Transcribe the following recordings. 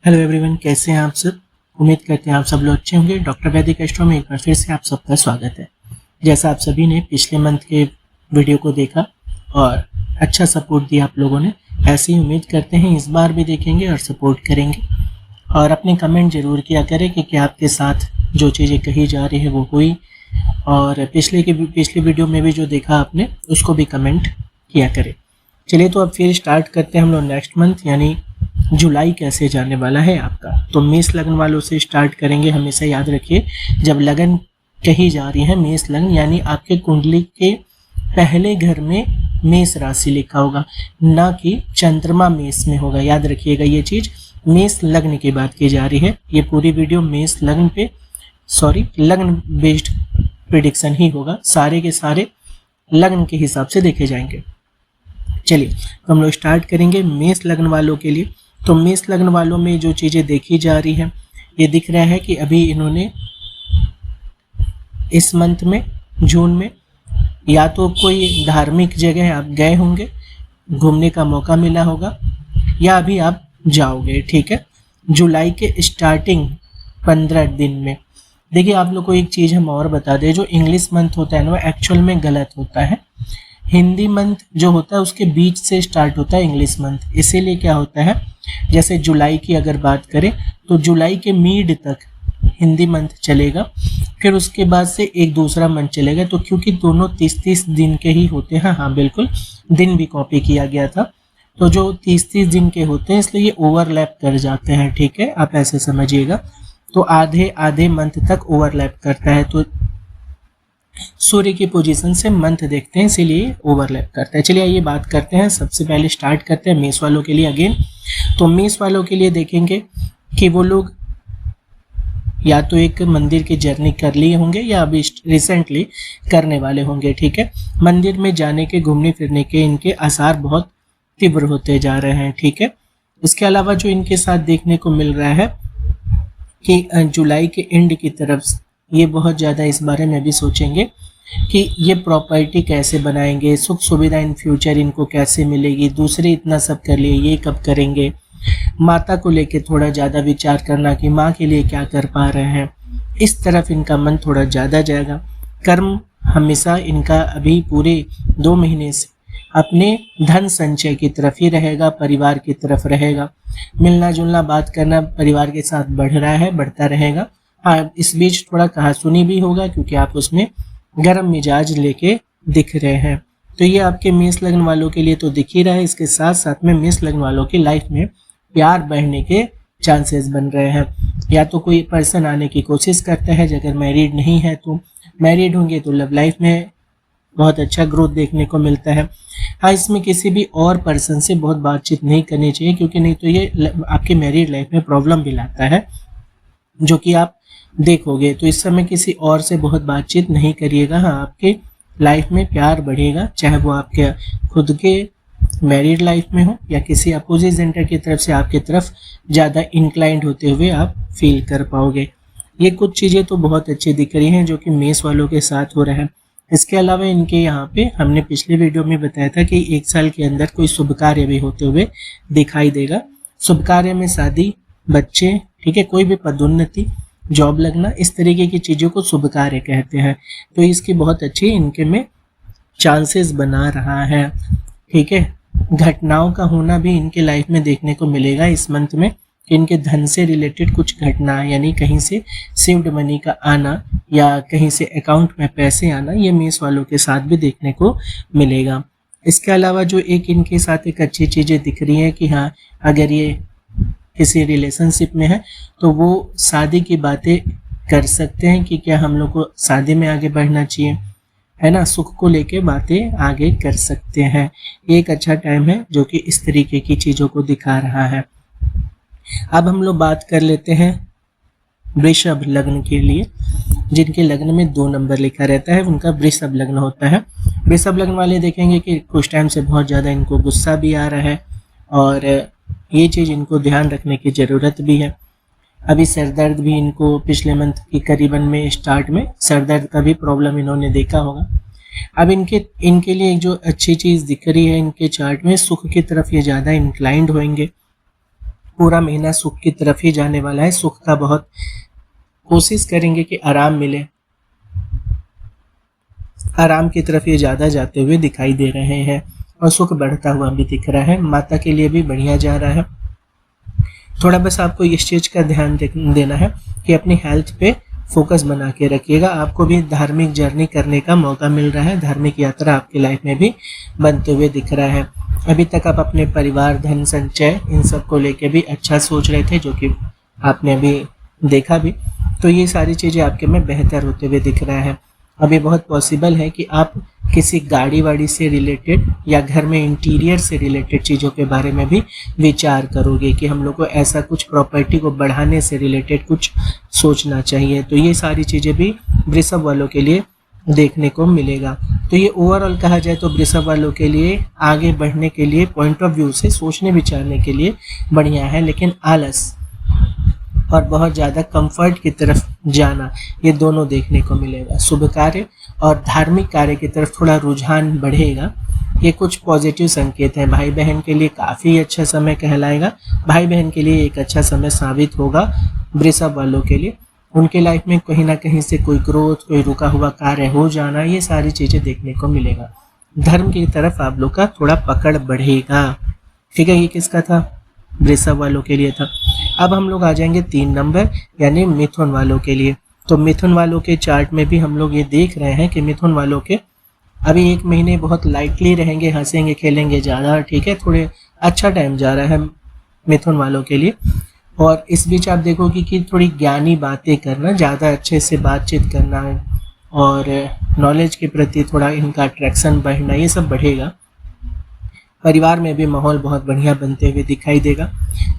Hello everyone, कैसे हैं आप सब। उम्मीद करते हैं आप सब लोग अच्छे होंगे। डॉक्टर वैदिक एस्ट्रो में एक बार फिर से आप सबका स्वागत है। जैसा आप सभी ने पिछले मंथ के वीडियो को देखा और अच्छा सपोर्ट दिया आप लोगों ने, ऐसी ही उम्मीद करते हैं इस बार भी देखेंगे और सपोर्ट करेंगे। और अपने कमेंट ज़रूर किया करें कि क्या आपके साथ जो चीज़ें कही जा रही है वो हुई, और पिछली वीडियो में भी जो देखा आपने उसको भी कमेंट किया करें। चलिए तो अब फिर स्टार्ट करते हैं हम लोग नेक्स्ट मंथ, यानी जुलाई कैसे जाने वाला है आपका। तो मेष लग्न वालों से स्टार्ट करेंगे। हमेशा याद रखिए, जब लगन कही जा रही है मेष लग्न, यानी आपके कुंडली के पहले घर में मेष राशि लिखा होगा, ना कि चंद्रमा मेष में होगा। याद रखिएगा ये चीज़। मेष लग्न की बात की जा रही है। ये पूरी वीडियो मेष लग्न पे लग्न बेस्ड प्रिडिक्शन ही होगा। सारे के सारे लग्न के हिसाब से देखे जाएंगे। चलिए तो हम लोग स्टार्ट करेंगे मेष लग्न वालों के लिए। तो मेष लग्न वालों में जो चीज़ें देखी जा रही है, ये दिख रहा है कि अभी इन्होंने इस मंथ में जून में या तो कोई धार्मिक जगह आप गए होंगे, घूमने का मौका मिला होगा, या अभी आप जाओगे। ठीक है, जुलाई के स्टार्टिंग 15 दिन में। देखिए आप लोग को एक चीज़ हम और बता दें, जो इंग्लिश मंथ होता है ना वो एक्चुअल में गलत होता है। हिंदी मंथ जो होता है उसके बीच से स्टार्ट होता है इंग्लिश मंथ। इसीलिए क्या होता है, जैसे जुलाई की अगर बात करें तो जुलाई के मिड तक हिंदी मंथ चलेगा, फिर उसके बाद से एक दूसरा मंथ चलेगा। तो क्योंकि दोनों 30-30 दिन के ही होते हैं, हाँ बिल्कुल, दिन भी कॉपी किया गया था, तो जो 30-30 दिन के होते हैं इसलिए ये ओवरलैप कर जाते हैं। ठीक है, आप ऐसे समझिएगा। तो आधे आधे मंथ तक ओवरलैप करता है। तो सूर्य की पोजीशन से मंथ देखते हैं, इसीलिए ओवरलैप करता है। चलिए ये बात करते हैं। सबसे पहले स्टार्ट करते हैं मेष वालों के लिए अगेन। तो मेष वालों के लिए देखेंगे कि वो लोग या तो एक मंदिर की जर्नी कर लिए होंगे या अभी रिसेंटली करने वाले होंगे। ठीक है, मंदिर में जाने के, घूमने फिरने के इनके आसार बहुत तीव्र होते जा रहे हैं। ठीक है, इसके अलावा जो इनके साथ देखने को मिल रहा है कि जुलाई के एंड की तरफ ये बहुत ज़्यादा इस बारे में भी सोचेंगे कि ये प्रॉपर्टी कैसे बनाएंगे, सुख सुविधा इन फ्यूचर इनको कैसे मिलेगी, दूसरे इतना सब कर लिए, ये कब करेंगे। माता को लेके थोड़ा ज़्यादा विचार करना कि माँ के लिए क्या कर पा रहे हैं, इस तरफ इनका मन थोड़ा ज़्यादा जाएगा। कर्म हमेशा इनका अभी पूरे 2 महीने से अपने धन संचय की तरफ ही रहेगा, परिवार की तरफ रहेगा। मिलना जुलना बात करना परिवार के साथ बढ़ रहा है, बढ़ता रहेगा। हाँ, इस बीच थोड़ा कहासुनी भी होगा क्योंकि आप उसमें गर्म मिजाज लेके दिख रहे हैं। तो ये आपके मेष लग्न वालों के लिए तो दिख ही रहा है। इसके साथ साथ में मेष लग्न वालों की लाइफ में प्यार बढ़ने के चांसेस बन रहे हैं। या तो कोई पर्सन आने की कोशिश करता है, अगर मैरिड नहीं है तो, मैरिड होंगे तो लव लाइफ में बहुत अच्छा ग्रोथ देखने को मिलता है। हाँ, इसमें किसी भी और पर्सन से बहुत बातचीत नहीं करनी चाहिए, क्योंकि नहीं तो ये आपके मैरिड लाइफ में प्रॉब्लम भी लाता है, जो कि आप देखोगे। तो इस समय किसी और से बहुत बातचीत नहीं करिएगा। हाँ, आपके लाइफ में प्यार बढ़ेगा, चाहे वो आपके खुद के मैरिड लाइफ में हो या किसी अपोजिट जेंडर की तरफ से आपकी तरफ ज़्यादा इंक्लाइंड होते हुए आप फील कर पाओगे। ये कुछ चीज़ें तो बहुत अच्छी दिख रही हैं जो कि मेष वालों के साथ हो रहा है। इसके अलावा इनके यहाँ पे हमने पिछले वीडियो में बताया था कि 1 साल के अंदर कोई शुभ कार्य भी होते हुए दिखाई देगा। शुभ कार्य में शादी, बच्चे, ठीक है, कोई भी पदोन्नति, जॉब लगना, इस तरीके की चीज़ों को शुभ कार्य कहते हैं। तो इसकी बहुत अच्छी इनके में चांसेस बना रहा है। ठीक है, घटनाओं का होना भी इनके लाइफ में देखने को मिलेगा इस मंथ में, कि इनके धन से रिलेटेड कुछ घटना, यानी कहीं से सेव्ड मनी का आना या कहीं से अकाउंट में पैसे आना, ये मेष वालों के साथ भी देखने को मिलेगा। इसके अलावा जो एक इनके साथ एक अच्छी चीज़ें दिख रही हैं कि हाँ, अगर ये किसी रिलेशनशिप में है तो वो शादी की बातें कर सकते हैं कि क्या हम लोग को शादी में आगे बढ़ना चाहिए, है ना, सुख को लेके बातें आगे कर सकते हैं। एक अच्छा टाइम है जो कि इस तरीके की चीज़ों को दिखा रहा है। अब हम लोग बात कर लेते हैं वृषभ लग्न के लिए। जिनके लग्न में 2 नंबर लिखा रहता है उनका वृषभ लग्न होता है। वृषभ लग्न वाले देखेंगे कि कुछ टाइम से बहुत ज़्यादा इनको गुस्सा भी आ रहा है, और ये चीज़ इनको ध्यान रखने की ज़रूरत भी है। अभी सर दर्द भी इनको पिछले मंथ की करीबन में स्टार्ट में सर दर्द का भी प्रॉब्लम इन्होंने देखा होगा। अब इनके लिए एक जो अच्छी चीज़ दिख रही है इनके चार्ट में, सुख की तरफ ये ज़्यादा इंक्लाइंड होंगे। पूरा महीना सुख की तरफ ही जाने वाला है। सुख का बहुत कोशिश करेंगे कि आराम मिले, आराम की तरफ ये ज़्यादा जाते हुए दिखाई दे रहे हैं और सुख बढ़ता हुआ भी दिख रहा है। माता के लिए भी बढ़िया जा रहा है। थोड़ा बस आपको इस चीज़ का ध्यान देना है कि अपनी हेल्थ पे फोकस बना के रखिएगा। आपको भी धार्मिक जर्नी करने का मौका मिल रहा है, धार्मिक यात्रा आपकी लाइफ में भी बनते हुए दिख रहा है। अभी तक आप अपने परिवार, धन संचय, इन सब को लेके भी अच्छा सोच रहे थे, जो कि आपने अभी देखा भी। तो ये सारी चीज़ें आपके में बेहतर होते हुए दिख रहा है। अभी बहुत पॉसिबल है कि आप किसी गाड़ी वाड़ी से रिलेटेड या घर में इंटीरियर से रिलेटेड चीज़ों के बारे में भी विचार करोगे कि हम लोग को ऐसा कुछ प्रॉपर्टी को बढ़ाने से रिलेटेड कुछ सोचना चाहिए। तो ये सारी चीज़ें भी वृषभ वालों के लिए देखने को मिलेगा। तो ये ओवरऑल कहा जाए तो वृषभ वालों के लिए आगे बढ़ने के लिए पॉइंट ऑफ व्यू से सोचने विचारने के लिए बढ़िया है, लेकिन आलस और बहुत ज़्यादा कंफर्ट की तरफ जाना, ये दोनों देखने को मिलेगा। शुभ कार्य और धार्मिक कार्य की तरफ थोड़ा रुझान बढ़ेगा। ये कुछ पॉजिटिव संकेत हैं। भाई बहन के लिए काफ़ी अच्छा समय कहलाएगा। भाई बहन के लिए एक अच्छा समय साबित होगा वृषभ वालों के लिए। उनके लाइफ में कहीं ना कहीं से कोई ग्रोथ, कोई रुका हुआ कार्य हो जाना, ये सारी चीज़ें देखने को मिलेगा। धर्म की तरफ आप लोग का थोड़ा पकड़ बढ़ेगा। ठीक है, ये किसका था? वृषभ वालों के लिए था। अब हम लोग आ जाएंगे 3 नंबर यानी मिथुन वालों के लिए। तो मिथुन वालों के चार्ट में भी हम लोग ये देख रहे हैं कि मिथुन वालों के अभी 1 महीने बहुत लाइटली रहेंगे, हंसेंगे खेलेंगे ज़्यादा। ठीक है, थोड़े अच्छा टाइम जा रहा है मिथुन वालों के लिए। और इस बीच आप देखोगे कि थोड़ी ज्ञानी बातें करना, ज़्यादा अच्छे से बातचीत करना और नॉलेज के प्रति थोड़ा इनका अट्रैक्शन बढ़ना, ये सब बढ़ेगा। परिवार में भी माहौल बहुत बढ़िया बनते हुए दिखाई देगा।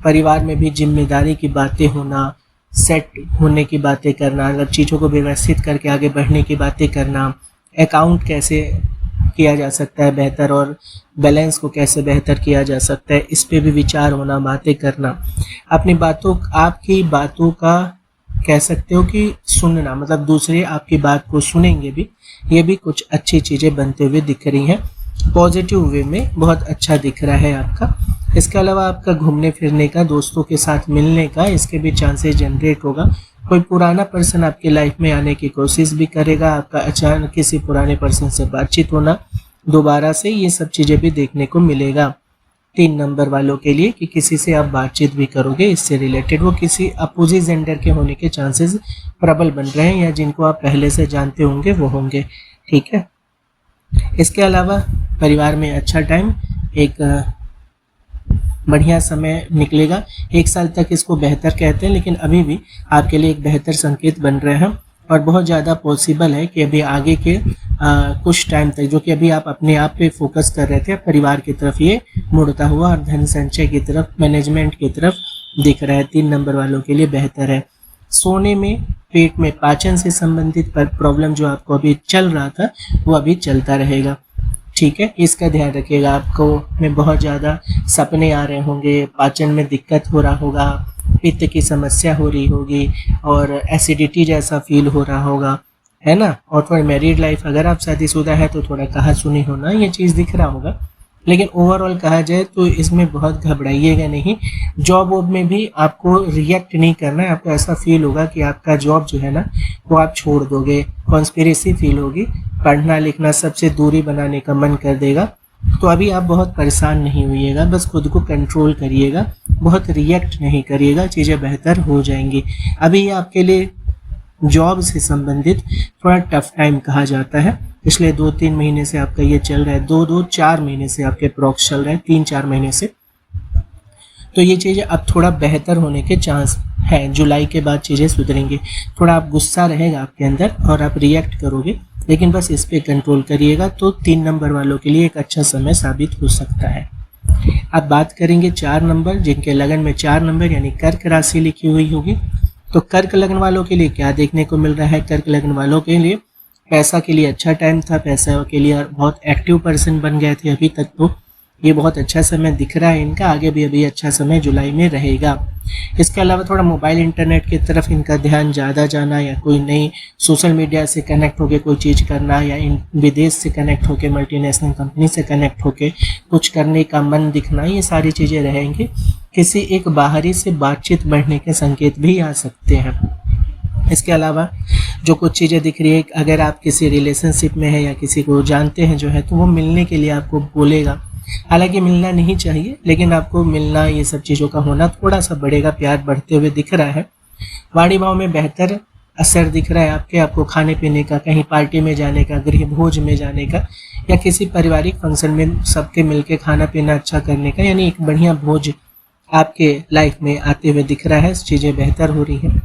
परिवार में भी जिम्मेदारी की बातें होना, सेट होने की बातें करना, अगर चीज़ों को व्यवस्थित करके आगे बढ़ने की बातें करना, अकाउंट कैसे किया जा सकता है बेहतर और बैलेंस को कैसे बेहतर किया जा सकता है, इस पे भी विचार होना, बातें करना। अपनी बातों, आपकी बातों का कह सकते हो कि सुनना, मतलब दूसरे आपकी बात को सुनेंगे भी, ये भी कुछ अच्छी चीज़ें बनते हुए दिख रही हैं। पॉजिटिव वे में बहुत अच्छा दिख रहा है आपका। इसके अलावा आपका घूमने फिरने का, दोस्तों के साथ मिलने का, इसके भी चांसेस जनरेट होगा। कोई पुराना पर्सन आपकी लाइफ में आने की कोशिश भी करेगा। आपका अचानक किसी पुराने पर्सन से बातचीत होना दोबारा से, ये सब चीज़ें भी देखने को मिलेगा 3 नंबर वालों के लिए कि किसी से आप बातचीत भी करोगे इससे रिलेटेड। वो किसी अपोजिट जेंडर के होने के चांसेस प्रबल बन रहे हैं या जिनको आप पहले से जानते होंगे वो होंगे। ठीक है, इसके अलावा परिवार में अच्छा टाइम, एक बढ़िया समय निकलेगा। 1 साल तक इसको बेहतर कहते हैं, लेकिन अभी भी आपके लिए एक बेहतर संकेत बन रहे हैं। और बहुत ज़्यादा पॉसिबल है कि अभी आगे के कुछ टाइम तक, जो कि अभी आप अपने आप पे फोकस कर रहे थे, परिवार की तरफ ये मुड़ता हुआ और धन संचय की तरफ, मैनेजमेंट की तरफ दिख रहा है। 3 नंबर वालों के लिए बेहतर है। सोने में, पेट में, पाचन से संबंधित प्रॉब्लम जो आपको अभी चल रहा था वो अभी चलता रहेगा। ठीक है, इसका ध्यान रखिएगा। आपको में बहुत ज़्यादा सपने आ रहे होंगे, पाचन में दिक्कत हो रहा होगा, पित्त की समस्या हो रही होगी और एसिडिटी जैसा फील हो रहा होगा, है ना। और थोड़ा मैरिड लाइफ, अगर आप शादीशुदा है तो थोड़ा कहा सुनी होना, ये चीज़ दिख रहा होगा। लेकिन ओवरऑल कहा जाए तो इसमें बहुत घबराइएगा नहीं। जॉब वॉब में भी आपको रिएक्ट नहीं करना है। आपको ऐसा फील होगा कि आपका जॉब जो है ना वो आप छोड़ दोगे, कॉन्स्पिरेसी फील होगी, पढ़ना लिखना सबसे दूरी बनाने का मन कर देगा। तो अभी आप बहुत परेशान नहीं होइएगा, बस खुद को कंट्रोल करिएगा, बहुत रिएक्ट नहीं करिएगा, चीज़ें बेहतर हो जाएंगी। अभी ये आपके लिए जॉब से संबंधित थोड़ा टफ टाइम कहा जाता है। पिछले 2-3 महीने से आपका ये चल रहा है, 2-4 महीने से आपके अप्रॉक्स चल रहा है, 3-4 महीने से। तो ये चीज़ें अब थोड़ा बेहतर होने के चांस हैं। जुलाई के बाद चीज़ें सुधरेंगी। थोड़ा आप गुस्सा रहेगा आपके अंदर और आप रिएक्ट करोगे, लेकिन बस इस पे कंट्रोल करिएगा तो 3 नंबर वालों के लिए एक अच्छा समय साबित हो सकता है। अब बात करेंगे 4 नंबर, जिनके लगन में 4 नंबर यानी कर्क राशि लिखी हुई होगी। तो कर्क लगन वालों के लिए क्या देखने को मिल रहा है? कर्क लगन वालों के लिए पैसा के लिए अच्छा टाइम था, पैसा के लिए बहुत एक्टिव पर्सन बन गए थे अभी तक, तो ये बहुत अच्छा समय दिख रहा है इनका। आगे भी अभी अच्छा समय जुलाई में रहेगा। इसके अलावा थोड़ा मोबाइल इंटरनेट की तरफ इनका ध्यान ज़्यादा जाना, या कोई नई सोशल मीडिया से कनेक्ट होकर कोई चीज़ करना, या इन विदेश से कनेक्ट होकर मल्टीनेशनल कंपनी से कनेक्ट होकर कुछ करने का मन दिखना, ये सारी चीज़ें रहेंगी। किसी एक बाहरी से बातचीत बढ़ने के संकेत भी आ सकते हैं। इसके अलावा जो कुछ चीज़ें दिख रही है, अगर आप किसी रिलेशनशिप में हैं या किसी को जानते हैं जो है, तो वो मिलने के लिए आपको बोलेगा। हालांकि मिलना नहीं चाहिए, लेकिन आपको मिलना, ये सब चीज़ों का होना थोड़ा सा बढ़ेगा, प्यार बढ़ते हुए दिख रहा है। वाणी भाव में बेहतर असर दिख रहा है आपको खाने पीने का, कहीं पार्टी में जाने का, गृह भोज में जाने का, या किसी पारिवारिक फंक्शन में सबके मिलके खाना पीना अच्छा करने का, यानी एक बढ़िया भोज आपके लाइफ में आते हुए दिख रहा है। चीज़ें बेहतर हो रही हैं।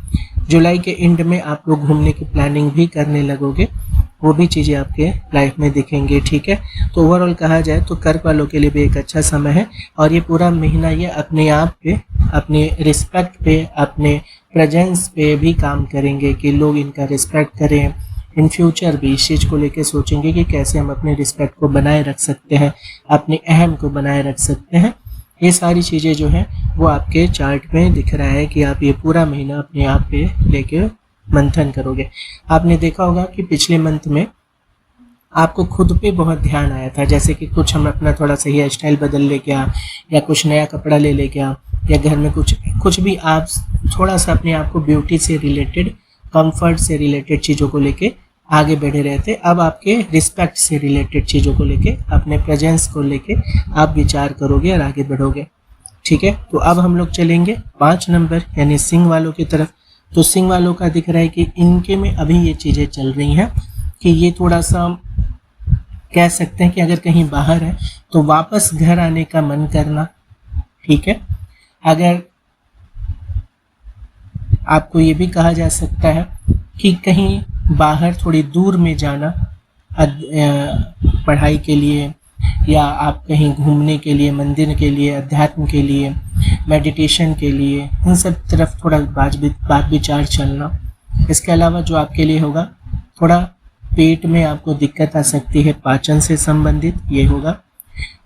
जुलाई के एंड में आप लोग घूमने की प्लानिंग भी करने लगोगे, वो भी चीज़ें आपके लाइफ में दिखेंगी, ठीक है। तो ओवरऑल कहा जाए तो कर्क वालों के लिए भी एक अच्छा समय है, और ये पूरा महीना ये अपने आप पे, अपने रिस्पेक्ट पे, अपने प्रेजेंस पे भी काम करेंगे कि लोग इनका रिस्पेक्ट करें। इन फ्यूचर भी इस चीज़ को लेके सोचेंगे कि कैसे हम अपने रिस्पेक्ट को बनाए रख सकते हैं, अपने अहम को बनाए रख सकते हैं। ये सारी चीज़ें जो हैं वो आपके चार्ट में दिख रहा है कि आप ये पूरा महीना अपने आप पे लेके मंथन करोगे। आपने देखा होगा कि पिछले मंथ में आपको खुद पे बहुत ध्यान आया था, जैसे कि कुछ हम अपना थोड़ा सा हेयर स्टाइल बदल लेके आ, या कुछ नया कपड़ा ले लेके आ, या घर में कुछ भी आप थोड़ा सा अपने आप को ब्यूटी से रिलेटेड, कंफर्ट से रिलेटेड चीज़ों को लेके आगे बढ़े रहे थे। अब आपके रिस्पेक्ट से रिलेटेड चीज़ों को लेके, अपने प्रेजेंस को लेके आप विचार करोगे और आगे बढ़ोगे, ठीक है। तो अब हम लोग चलेंगे 5 नंबर यानी सिंह वालों की तरफ। तो सिंह वालों का दिख रहा है कि इनके में अभी ये चीज़ें चल रही हैं कि ये थोड़ा सा कह सकते हैं कि अगर कहीं बाहर है तो वापस घर आने का मन करना, ठीक है। अगर आपको ये भी कहा जा सकता है कि कहीं बाहर थोड़ी दूर में जाना, पढ़ाई के लिए, या आप कहीं घूमने के लिए, मंदिर के लिए, अध्यात्म के लिए, मेडिटेशन के लिए, इन सब तरफ थोड़ा बात विचार चलना। इसके अलावा जो आपके लिए होगा, थोड़ा पेट में आपको दिक्कत आ सकती है, पाचन से संबंधित ये होगा।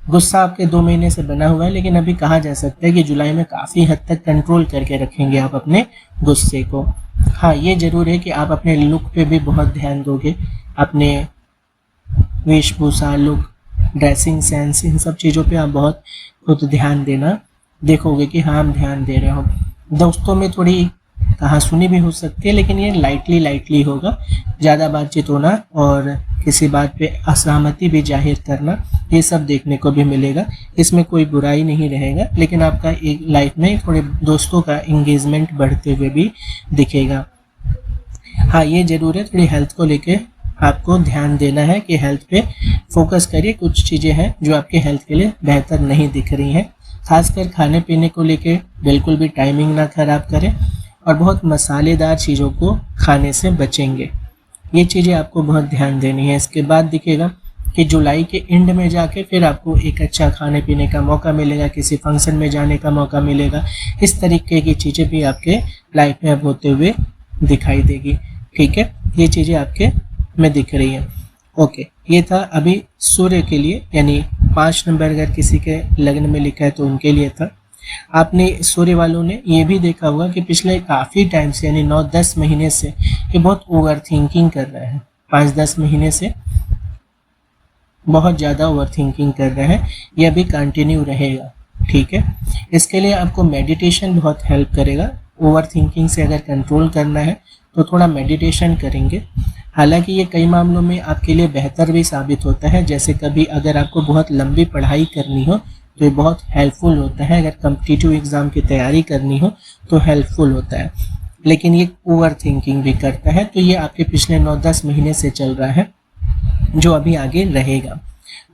गुस्सा आपके 2 महीने से बना हुआ है, लेकिन अभी कहा जा सकता है कि जुलाई में काफ़ी हद तक कंट्रोल करके रखेंगे आप अपने गुस्से को। हाँ, ये ज़रूर है कि आप अपने लुक पे भी बहुत ध्यान दोगे, अपने वेशभूषा, लुक, ड्रेसिंग सेंस, इन सब चीज़ों पे आप बहुत खुद ध्यान देना देखोगे कि हाँ हम ध्यान दे रहे हो। दोस्तों में थोड़ी कहासुनी भी हो सकती है, लेकिन ये लाइटली होगा। ज़्यादा बातचीत होना और किसी बात पे असहमति भी जाहिर करना, ये सब देखने को भी मिलेगा। इसमें कोई बुराई नहीं रहेगा, लेकिन आपका एक लाइफ में थोड़े दोस्तों का इंगेजमेंट बढ़ते हुए भी दिखेगा। हाँ, ये ज़रूर है, थोड़ी हेल्थ को लेके आपको ध्यान देना है कि हेल्थ पे फोकस करिए। कुछ चीज़ें हैं जो आपके हेल्थ के लिए बेहतर नहीं दिख रही हैं, खासकर खाने पीने को लेके बिल्कुल भी टाइमिंग ना ख़राब करें, और बहुत मसालेदार चीज़ों को खाने से बचेंगे। ये चीज़ें आपको बहुत ध्यान देनी है। इसके बाद दिखेगा कि जुलाई के एंड में जाके फिर आपको एक अच्छा खाने पीने का मौका मिलेगा, किसी फंक्शन में जाने का मौका मिलेगा। इस तरीके की चीज़ें भी आपके लाइफ में अब होते हुए दिखाई देगी, ठीक है। ये चीज़ें आपके में दिख रही है। ओके, ये था अभी सूर्य के लिए, यानी 5 नंबर अगर किसी के लग्न में लिखा है तो उनके लिए था। आपने सूर्य वालों ने ये भी देखा होगा कि पिछले काफ़ी टाइम से, यानी 9-10 महीने से ये बहुत ओवर थिंकिंग कर रहे हैं। 5-10 महीने से बहुत ज़्यादा ओवर थिंकिंग कर रहे हैं। ये अभी कंटिन्यू रहेगा, ठीक है। इसके लिए आपको मेडिटेशन बहुत हेल्प करेगा। ओवर थिंकिंग से अगर कंट्रोल करना है तो थोड़ा मेडिटेशन करेंगे। हालांकि ये कई मामलों में आपके लिए बेहतर भी साबित होता है, जैसे कभी अगर आपको बहुत लंबी पढ़ाई करनी हो तो ये बहुत हेल्पफुल होता है। अगर कॉम्पिटिटिव एग्ज़ाम की तैयारी करनी हो तो हेल्पफुल होता है, लेकिन ये ओवर थिंकिंग भी करता है। तो ये आपके पिछले 9-10 महीने से चल रहा है, जो अभी आगे रहेगा।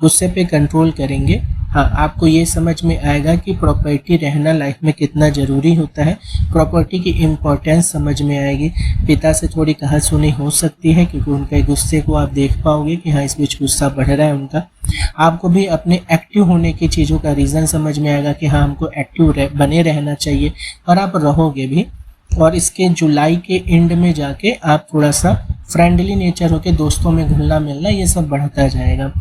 गुस्से पे कंट्रोल करेंगे। हाँ, आपको ये समझ में आएगा कि प्रॉपर्टी रहना लाइफ में कितना ज़रूरी होता है। प्रॉपर्टी की इम्पोर्टेंस समझ में आएगी। पिता से थोड़ी कहासुनी हो सकती है, क्योंकि उनके गुस्से को आप देख पाओगे कि हाँ इस बीच गुस्सा बढ़ रहा है उनका। आपको भी अपने एक्टिव होने की चीज़ों का रीज़न समझ में आएगा कि हाँ हमको एक्टिव बने रहना चाहिए, और आप रहोगे भी। और इसके जुलाई के एंड में जाके आप थोड़ा सा फ्रेंडली नेचर होकर दोस्तों में घुलना मिलना, ये सब बढ़ता जाएगा।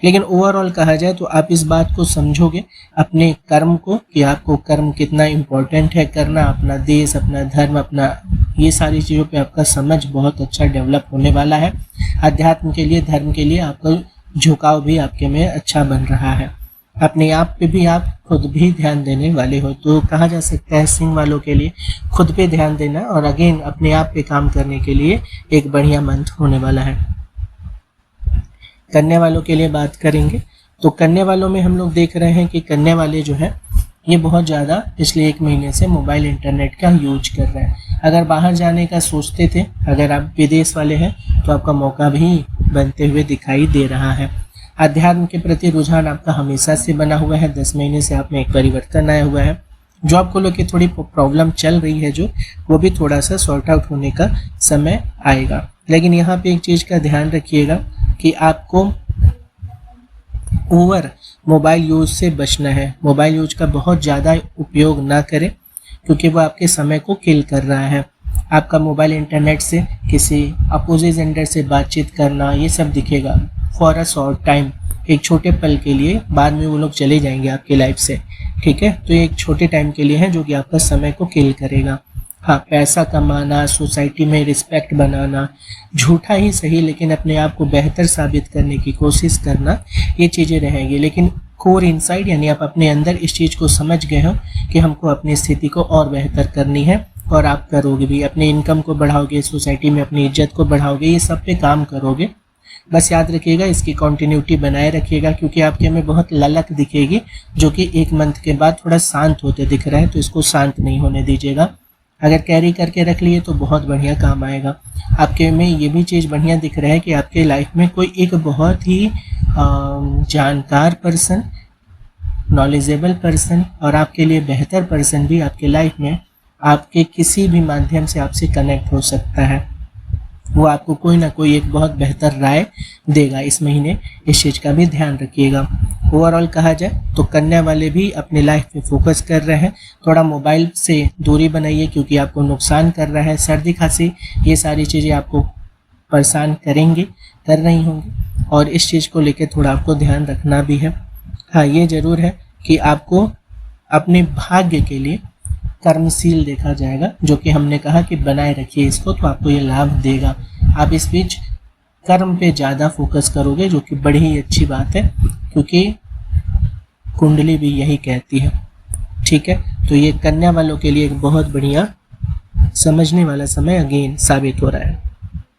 लेकिन ओवरऑल कहा जाए तो आप इस बात को समझोगे अपने कर्म को, कि आपको कर्म कितना इम्पोर्टेंट है करना, अपना देश, अपना धर्म, अपना ये सारी चीज़ों पे आपका समझ बहुत अच्छा डेवलप होने वाला है। अध्यात्म के लिए, धर्म के लिए आपका झुकाव भी आपके में अच्छा बन रहा है। अपने आप पे भी आप खुद भी ध्यान देने वाले हो। तो कहा जा सकता है सिंह वालों के लिए खुद पे ध्यान देना और अगेन अपने आप पे काम करने के लिए एक बढ़िया मंथ होने वाला है। कन्या वालों के लिए बात करेंगे तो कन्या वालों में हम लोग देख रहे हैं कि कन्या वाले जो है ये बहुत ज़्यादा पिछले 1 महीने से मोबाइल इंटरनेट का यूज कर रहे हैं। अगर बाहर जाने का सोचते थे, अगर आप विदेश वाले हैं तो आपका मौका भी बनते हुए दिखाई दे रहा है। अध्यात्म के प्रति रुझान आपका हमेशा से बना हुआ है। 10 महीने से आप में एक परिवर्तन आया हुआ है। जॉब को लेकर थोड़ी प्रॉब्लम चल रही है जो, वो भी थोड़ा सा सॉर्ट आउट होने का समय आएगा। लेकिन यहाँ पे एक चीज़ का ध्यान रखिएगा कि आपको ओवर मोबाइल यूज से बचना है। मोबाइल यूज का बहुत ज़्यादा उपयोग ना करें क्योंकि वो आपके समय को किल कर रहा है। आपका मोबाइल इंटरनेट से किसी अपोजिट जेंडर से बातचीत करना, ये सब दिखेगा फॉर अ शॉर्ट टाइम, एक छोटे पल के लिए। बाद में वो लोग चले जाएंगे आपकी लाइफ से, ठीक है। तो ये एक छोटे टाइम के लिए है जो कि आपका समय को किल करेगा। हाँ, पैसा कमाना, सोसाइटी में रिस्पेक्ट बनाना, झूठा ही सही लेकिन अपने आप को बेहतर साबित करने की कोशिश करना, ये चीज़ें रहेंगी। लेकिन कोर इनसाइड यानी आप अपने अंदर इस चीज़ को समझ गए हो कि हमको अपनी स्थिति को और बेहतर करनी है और आप करोगे भी। अपने इनकम को बढ़ाओगे, सोसाइटी में अपनी इज्जत को बढ़ाओगे, ये सब पे काम करोगे। बस याद रखिएगा, इसकी कंटिन्यूटी बनाए रखिएगा क्योंकि आपके में बहुत ललक दिखेगी जो कि 1 मंथ के बाद थोड़ा शांत होते दिख रहा है, तो इसको शांत नहीं होने दीजिएगा। अगर कैरी करके रख लिए तो बहुत बढ़िया काम आएगा। आपके में ये भी चीज़ बढ़िया दिख रहा है कि आपके लाइफ में कोई एक बहुत ही जानकार पर्सन, नॉलेजेबल पर्सन और आपके लिए बेहतर पर्सन भी आपके लाइफ में आपके किसी भी माध्यम से आपसे कनेक्ट हो सकता है। वो आपको कोई ना कोई एक बहुत बेहतर राय देगा इस महीने, इस चीज़ का भी ध्यान रखिएगा। ओवरऑल कहा जाए तो कन्या वाले भी अपने लाइफ पे फोकस कर रहे हैं। थोड़ा मोबाइल से दूरी बनाइए क्योंकि आपको नुकसान कर रहा है। सर्दी खांसी ये सारी चीज़ें आपको परेशान करेंगी, कर रही होंगी और इस चीज़ को लेकर थोड़ा आपको ध्यान रखना भी है। हाँ, ये ज़रूर है कि आपको अपने भाग्य के लिए कर्मशील देखा जाएगा, जो कि हमने कहा कि बनाए रखिए इसको, तो आपको ये लाभ देगा। आप इस बीच कर्म पे ज़्यादा फोकस करोगे जो कि बड़ी ही अच्छी बात है क्योंकि कुंडली भी यही कहती है, ठीक है। तो ये कन्या वालों के लिए एक बहुत बढ़िया समझने वाला समय अगेन साबित हो रहा है।